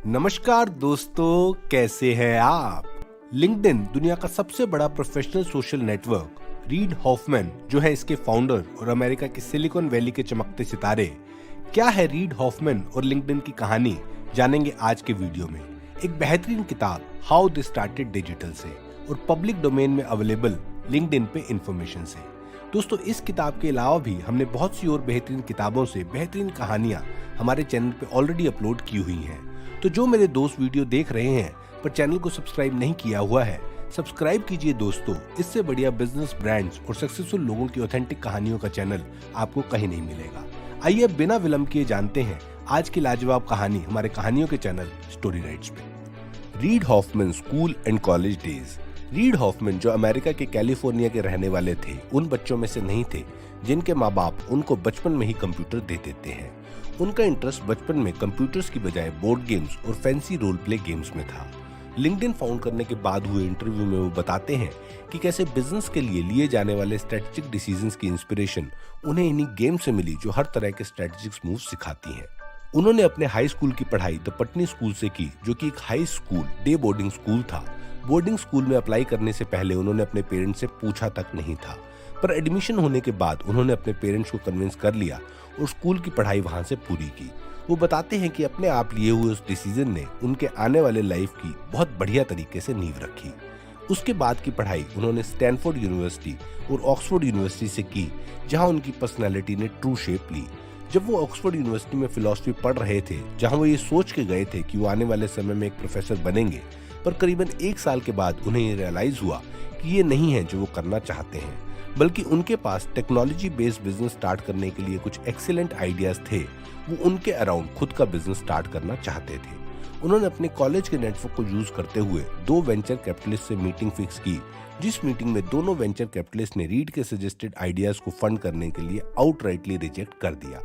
नमस्कार दोस्तों, कैसे हैं आप। लिंक्डइन दुनिया का सबसे बड़ा professional social network. Read Hoffmann जो है इसके फाउंडर और अमेरिका के सिलिकॉन वैली के चमकते सितारे। क्या है रीड हॉफमैन और लिंक्डइन की कहानी, जानेंगे आज के वीडियो में। एक बेहतरीन किताब हाउ दे स्टार्टेड डिजिटल से और पब्लिक डोमेन में अवेलेबल लिंक्डइन पे इंफॉर्मेशन से। दोस्तों, इस किताब के अलावा भी हमने बहुत सी और बेहतरीन किताबों से बेहतरीन कहानियां हमारे चैनल पे ऑलरेडी अपलोड की हुई हैं। तो जो मेरे दोस्त वीडियो देख रहे हैं पर चैनल को सब्सक्राइब नहीं किया हुआ है, सब्सक्राइब कीजिए दोस्तों। इससे बढ़िया बिजनेस, ब्रांड्स और सक्सेसफुल लोगों की ऑथेंटिक कहानियों का चैनल आपको कहीं नहीं मिलेगा। आइए बिना विलंब किए जानते हैं आज की लाजवाब कहानी हमारे कहानियों के चैनल स्टोरी राइट्स पे। Read Hoffmann school and college days. Read Hoffmann जो अमेरिका के कैलिफोर्निया के रहने वाले थे, उन बच्चों में से नहीं थे जिनके माँ बाप उनको बचपन में ही कंप्यूटर दे देते हैं। उनका इंटरेस्ट बचपन में कंप्यूटर्स की बजाय बोर्ड गेम्स और फैंसी रोल प्ले गेम्स में था। लिंक्डइन फाउंड करने के बाद हुए इंटरव्यू में वो बताते हैं कि कैसे बिजनेस के लिए जाने वाले स्ट्रेटेजिक डिसीजंस की इंस्पिरेशन उन्हें इन्हीं गेम से मिली जो हर तरह के स्ट्रेटेजिक मूव सिखाती हैं। उन्होंने अपने हाई स्कूल की पढ़ाई द पटनी स्कूल से की, जो कि एक high school day boarding school था। बोर्डिंग स्कूल में अप्लाई करने से पहले उन्होंने अपने पेरेंट्स से पूछा तक नहीं था, पर एडमिशन होने के बाद उन्होंने अपने पेरेंट्स को कन्विंस कर लिया और स्कूल की पढ़ाई वहां से पूरी की। वो बताते हैं कि अपने आप लिए हुए उस डिसीजन ने उनके आने वाले लाइफ की बहुत बढ़िया तरीके से नींव रखी। उसके बाद की पढ़ाई उन्होंने स्टैनफोर्ड यूनिवर्सिटी और ऑक्सफोर्ड यूनिवर्सिटी से की, जहां उनकी पर्सनैलिटी ने ट्रू शेप ली। जब वो ऑक्सफोर्ड यूनिवर्सिटी में फिलॉसफी पढ़ रहे थे, जहां वो ये सोच के गए थे कि वो आने वाले समय में एक प्रोफेसर बनेंगे, पर करीबन 1 साल के बाद उन्हें ये रियलाइज हुआ कि ये नहीं है जो वो करना चाहते हैं, बल्कि उनके पास टेक्नोलॉजी बेस्ड बिजनेस स्टार्ट करने के लिए कुछ एक्सीलेंट आइडियाज थे। वो उनके अराउंड खुद का बिजनेस स्टार्ट करना चाहते थे। उन्होंने अपने कॉलेज के नेटवर्क को यूज करते हुए 2 वेंचर कैपिटलिस्ट से मीटिंग फिक्स की, जिस मीटिंग में दोनों वेंचर कैपिटलिस्ट ने रीड के सजेस्टेड आइडियाज को फंड करने के लिए आउटराइटली रिजेक्ट कर दिया।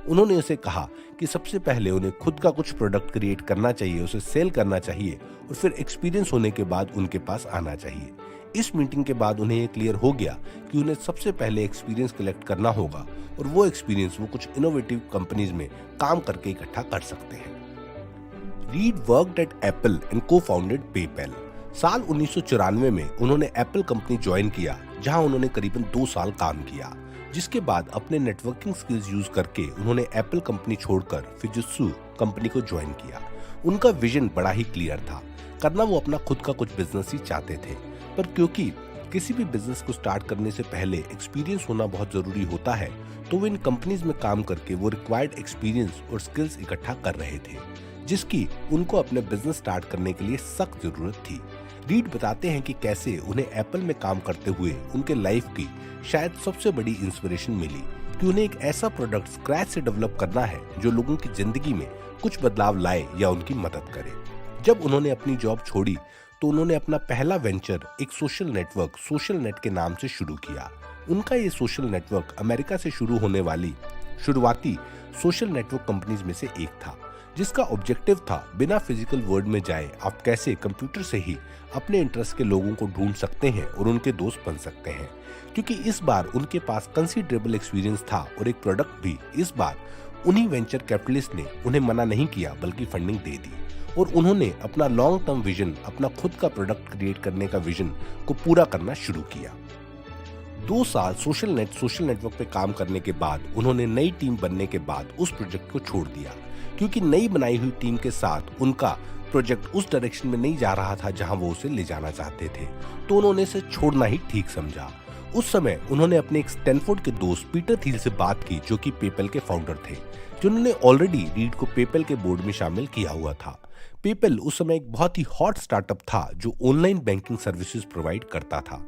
उन्होंने उसे कहा कि सबसे पहले उन्हें खुद का कुछ प्रोडक्ट क्रिएट करना चाहिए, उसे सेल करना चाहिए और फिर एक्सपीरियंस होने के बाद उनके पास आना चाहिए। इस मीटिंग के बाद उन्हें ये क्लियर हो गया कि उन्हें सबसे पहले एक्सपीरियंस कलेक्ट करना होगा और वो एक्सपीरियंस वो कुछ इनोवेटिव कंपनीज में काम करके इकट्ठा कर सकते हैं। Reid worked at Apple and co-founded PayPal. साल 1994 में उन्होंने एप्पल कंपनी ज्वाइन किया, जहां उन्होंने करीबन 2 साल काम किया, जिसके बाद अपने नेटवर्किंग स्किल्स यूज करके उन्होंने एप्पल कंपनी छोड़कर फिजुत्सु कंपनी को ज्वाइन किया। उनका विजन बड़ा ही क्लियर था, करना वो अपना खुद का कुछ बिजनेस ही चाहते थे, पर क्योंकि किसी भी बिजनेस को स्टार्ट करने से पहले एक्सपीरियंस होना बहुत जरूरी होता है, तो वो इन कंपनीज में काम करके वो रिक्वायर्ड एक्सपीरियंस और स्किल्स इकट्ठा कर रहे थे, जिसकी उनको अपने बिजनेस स्टार्ट करने के लिए सख्त जरूरत थी। रीड बताते हैं कि कैसे उन्हें एप्पल में काम करते हुए उनके लाइफ की शायद सबसे बड़ी इंस्पिरेशन मिली कि उन्हें एक ऐसा प्रोडक्ट स्क्रैच से डेवलप करना है जो लोगों की जिंदगी में कुछ बदलाव लाए या उनकी मदद करे। जब उन्होंने अपनी जॉब छोड़ी तो उन्होंने अपना पहला वेंचर एक सोशल नेटवर्क सोशल नेट के नाम से शुरू किया। उनका ये सोशल नेटवर्क अमेरिका से शुरू होने वाली शुरुआती सोशल नेटवर्क कंपनीज में से एक था, जिसका ऑब्जेक्टिव था बिना फिजिकल वर्ल्ड में जाए आप कैसे कंप्यूटर से ही अपने इंटरेस्ट के लोगों को ढूंढ सकते हैं और उनके दोस्त बन सकते हैं। क्योंकि इस बार उनके पास कंसीडरेबल एक्सपीरियंस था और एक प्रोडक्ट भी, इस बार उन्हीं वेंचर कैपिटलिस्ट ने उन्हें मना नहीं किया बल्कि फंडिंग दे दी और उन्होंने अपना लॉन्ग टर्म विजन, अपना खुद का प्रोडक्ट क्रिएट करने का विजन को पूरा करना शुरू किया। 2 साल सोशल नेटवर्क पे काम करने के बाद उन्होंने नई टीम बनने के बाद उस प्रोजेक्ट को छोड़ दिया, क्योंकि नई बनाई हुई टीम के साथ उनका प्रोजेक्ट उस डायरेक्शन में नहीं जा रहा था जहां वो उसे ले जाना चाहते थे, तो उन्होंने इसे छोड़ना ही ठीक समझा। उस समय उन्होंने अपने एक स्टैनफोर्ड के दोस्त पीटर थिल से बात की, जो कि पेपैल के फाउंडर थे, जिन्होंने ऑलरेडी रीड को पेपैल के बोर्ड में शामिल किया हुआ था। पेपैल उस समय एक बहुत ही हॉट स्टार्टअप था जो ऑनलाइन बैंकिंग सर्विसेज प्रोवाइड करता था।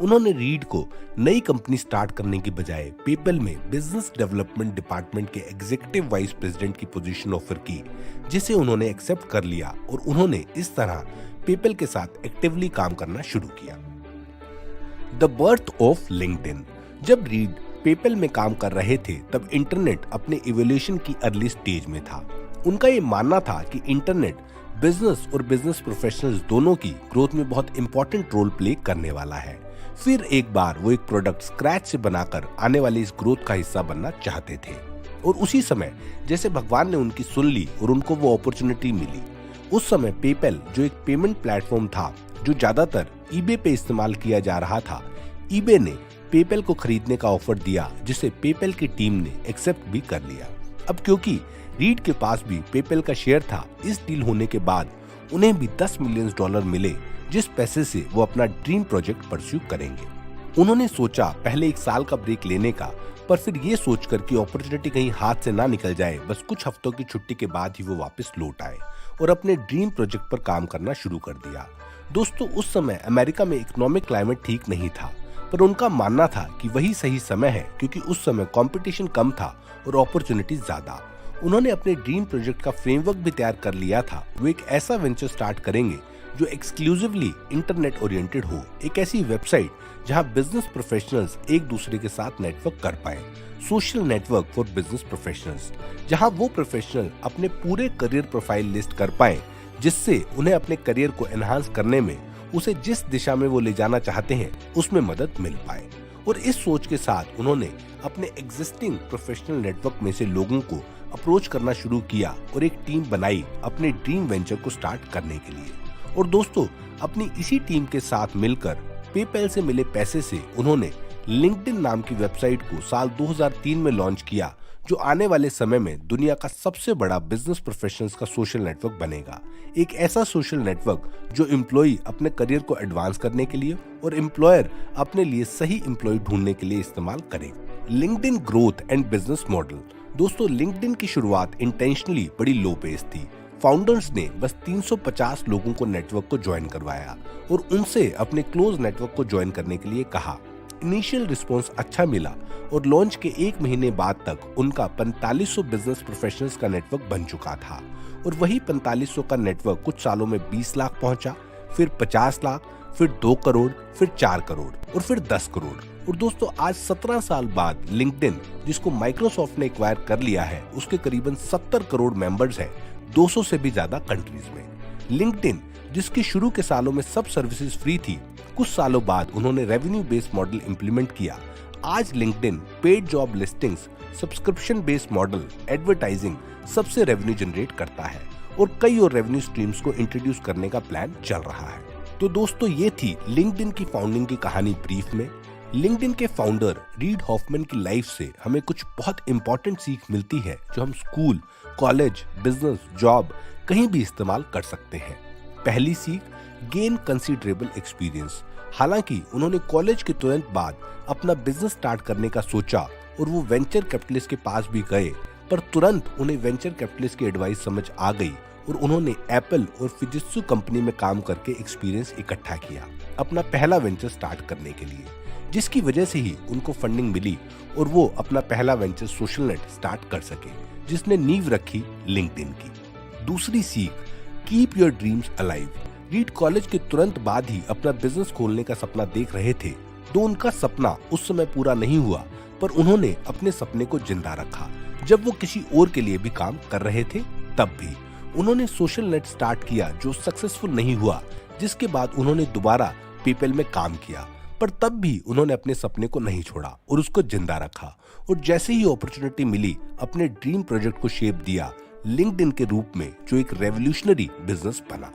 उन्होंने रीड को नई कंपनी स्टार्ट करने की बजाय पेपैल में बिजनेस डेवलपमेंट डिपार्टमेंट के एग्जीक्यूटिव वाइस प्रेसिडेंट की पोजीशन ऑफर की, जिसे उन्होंने एक्सेप्ट कर लिया और उन्होंने इस तरह पेपैल के साथ एक्टिवली काम करना शुरू किया। The birth of LinkedIn. जब रीड पेपैल में काम कर रहे थे तब इंटरनेट अपने इवोल्यूशन की अर्ली स्टेज में था। उनका ये मानना था कि इंटरनेट बिजनेस और बिजनेस प्रोफेशनल्स दोनों की ग्रोथ में बहुत इंपॉर्टेंट रोल प्ले करने वाला है। फिर एक बार वो एक प्रोडक्ट स्क्रैच से बनाकर आने वाली इस ग्रोथ का हिस्सा बनना चाहते थे और उसी समय जैसे भगवान ने उनकी सुन ली और उनको वो अपॉर्चुनिटी मिली, उस समय पेपैल जो एक पेमेंट प्लेटफॉर्म था जो ज्यादातर ईबे पे इस्तेमाल किया जा रहा था, ईबे ने पेपैल को खरीदने का ऑफर दिया जिसे पेपैल की टीम ने एक्सेप्ट भी कर लिया। अब क्योंकि रीड के पास भी पेपैल का शेयर था, इस डील होने के बाद उन्हें भी $10 मिलियन मिले, जिस पैसे से वो अपना ड्रीम प्रोजेक्ट परस्यू करेंगे। उन्होंने सोचा पहले 1 साल का ब्रेक लेने का, पर फिर ये सोचकर कि अपॉर्चुनिटी कहीं हाथ से ना निकल जाए, बस कुछ हफ्तों की छुट्टी के बाद ही वो वापस लौट आए और अपने ड्रीम प्रोजेक्ट पर काम करना शुरू कर दिया। दोस्तों, उस समय अमेरिका में इकोनॉमिक क्लाइमेट ठीक नहीं था, पर उनका मानना था कि वही सही समय है क्योंकि उस समय कंपटीशन कम था और अपॉर्चुनिटी ज्यादा। उन्होंने अपने ड्रीम प्रोजेक्ट का फ्रेमवर्क भी तैयार कर लिया था। वो एक ऐसा वेंचर स्टार्ट करेंगे जो एक्सक्लूसिवली इंटरनेट ओरिएंटेड हो, एक ऐसी वेबसाइट जहां बिजनेस प्रोफेशनल्स एक दूसरे के साथ नेटवर्क कर पाए, social network for business professionals, जहां वो प्रोफेशनल अपने पूरे करियर प्रोफाइल लिस्ट कर पाए, जिससे उन्हें अपने करियर को एनहांस करने में, उसे जिस दिशा में वो ले जाना चाहते हैं उसमें मदद मिल पाए। और इस सोच के साथ उन्होंने अपने एग्जिस्टिंग प्रोफेशनल नेटवर्क में से लोगों को अप्रोच करना शुरू किया और एक टीम बनाई अपने ड्रीम वेंचर को स्टार्ट करने के लिए। और दोस्तों, अपनी इसी टीम के साथ मिलकर पेपैल से मिले पैसे से उन्होंने लिंक्डइन नाम की वेबसाइट को साल 2003 में लॉन्च किया, जो आने वाले समय में दुनिया का सबसे बड़ा बिजनेस प्रोफेशनल्स का सोशल नेटवर्क बनेगा। एक ऐसा सोशल नेटवर्क जो एम्प्लॉय अपने करियर को एडवांस करने के लिए और एम्प्लॉयर अपने लिए सही एम्प्लॉय ढूंढने के लिए इस्तेमाल करे। LinkedIn growth and business model. दोस्तों, लिंक्डइन की शुरुआत इंटेंशनली बड़ी लो पेस थी। फाउंडर्स ने बस 350 लोगों को नेटवर्क को ज्वाइन करवाया और उनसे अपने क्लोज नेटवर्क को ज्वाइन करने के लिए कहा। इनिशियल रिस्पांस अच्छा मिला और लॉन्च के 1 महीने बाद तक उनका 4500 बिजनेस प्रोफेशनल्स का नेटवर्क बन चुका था। और वही 4500 का नेटवर्क कुछ सालों में 20 लाख पहुंचा, फिर 50 लाख, फिर 2 करोड़, फिर 4 करोड़ और फिर 10 करोड़। और दोस्तों, आज 17 साल बाद लिंक्डइन, जिसको माइक्रोसॉफ्ट ने एक्वायर कर लिया है, उसके करीबन 70 करोड़ मेंबर्स हैं 200 से भी ज्यादा कंट्रीज में। लिंक्डइन, जिसकी शुरू के सालों में सब सर्विसेज फ्री थी, कुछ सालों बाद उन्होंने रेवेन्यू बेस्ड मॉडल इंप्लीमेंट किया। आज LinkedIn paid job listings, subscription based model, advertising सबसे रेवेन्यू जनरेट करता है और कई और रेवेन्यू स्ट्रीम्स को इंट्रोड्यूस करने का प्लान चल रहा है। तो दोस्तों, ये थी लिंक्डइन की फाउंडिंग की कहानी ब्रीफ में। लिंक्डइन के फाउंडर रीड हॉफमैन की लाइफ से हमें कुछ बहुत इंपॉर्टेंट सीख मिलती है जो हम स्कूल, कॉलेज, बिजनेस, जॉब कहीं भी इस्तेमाल कर सकते हैं। पहली सीख, गेन कंसीडरेबल एक्सपीरियंस। हालांकि उन्होंने कॉलेज के तुरंत बाद अपना बिजनेस स्टार्ट करने का सोचा और वो वेंचर कैपिटलिस्ट के पास भी गए, पर तुरंत उन्हें वेंचर कैपिटलिस्ट की एडवाइस समझ आ गई और उन्होंने एप्पल और फिजित्सु कंपनी में काम करके एक्सपीरियंस इकट्ठा किया अपना पहला वेंचर स्टार्ट करने के लिए, जिसकी वजह से ही उनको फंडिंग मिली और वो अपना पहला वेंचर सोशल नेट स्टार्ट कर सके, जिसने नींव रखी लिंक्डइन की। दूसरी सीख, keep your dreams alive. Read college के तुरंत बाद ही अपना बिजनेस खोलने का सपना देख रहे थे, तो उनका सपना उस समय पूरा नहीं हुआ, पर उन्होंने अपने सपने को जिंदा रखा। जब वो किसी और के लिए भी काम कर रहे थे, तब भी उन्होंने सोशल नेट स्टार्ट किया जो सक्सेसफुल नहीं हुआ, जिसके बाद उन्होंने दोबारा पेपैल में काम किया, पर तब भी उन्होंने अपने सपने को नहीं छोड़ा और उसको जिंदा रखा और जैसे ही अपॉर्चुनिटी मिली अपने ड्रीम प्रोजेक्ट को शेप दिया लिंक्डइन के रूप में, जो एक रेवोल्यूशनरी बिजनेस बना।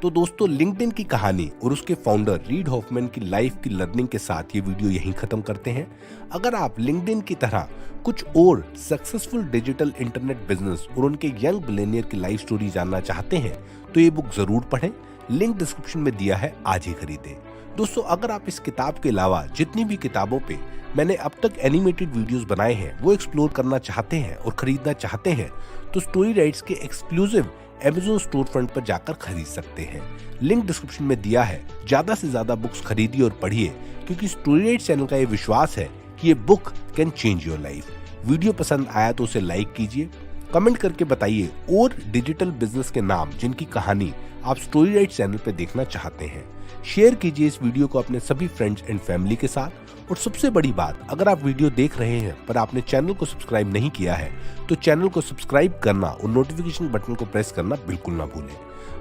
तो दोस्तों, लिंक्डइन की कहानी और उसके फाउंडर रीड हॉफमैन की लाइफ की लर्निंग के साथ ये वीडियो यहीं खत्म करते हैं। अगर आप लिंक्डइन की तरह कुछ और सक्सेसफुल डिजिटल इंटरनेट बिजनेस और उनके यंग बिलियनियर की लाइफ स्टोरी जानना चाहते हैं तो ये बुक जरूर पढ़ें, लिंक डिस्क्रिप्शन में दिया है, आज ही खरीदें। दोस्तों, अगर आप इस किताब के अलावा जितनी भी किताबों पे मैंने अब तक एनिमेटेड वीडियोस बनाए हैं वो एक्सप्लोर करना चाहते हैं और खरीदना चाहते हैं, तो स्टोरी राइट्स के एक्सक्लूसिव Amazon स्टोर फ्रंट पर जाकर खरीद सकते हैं। लिंक डिस्क्रिप्शन में दिया है। ज्यादा से ज्यादा बुक्स खरीदिए और पढ़िए, क्योंकि स्टोरी राइट्स चैनल का ये विश्वास है कि ये book can change your life. Video पसंद आया तो उसे लाइक कीजिए, कमेंट करके बताइए और डिजिटल बिजनेस के नाम जिनकी कहानी आप स्टोरी राइट्स चैनल पर देखना चाहते हैं। शेयर कीजिए इस वीडियो को अपने सभी फ्रेंड्स एंड फैमिली के साथ। और सबसे बड़ी बात, अगर आप वीडियो देख रहे हैं पर आपने चैनल को सब्सक्राइब नहीं किया है तो चैनल को सब्सक्राइब करना और नोटिफिकेशन बटन को प्रेस करना बिल्कुल ना भूलें।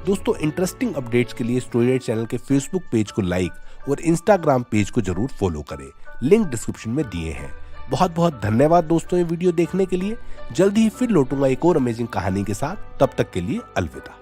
दोस्तों, इंटरेस्टिंग अपडेट्स के लिए स्टोरी राइट चैनल के फेसबुक पेज को लाइक और इंस्टाग्राम पेज को जरूर फॉलो करें, लिंक डिस्क्रिप्शन में दिए हैं। बहुत बहुत धन्यवाद दोस्तों ये वीडियो देखने के लिए। जल्दी ही फिर लौटूंगा एक और अमेजिंग कहानी के साथ, तब तक के लिए अलविदा।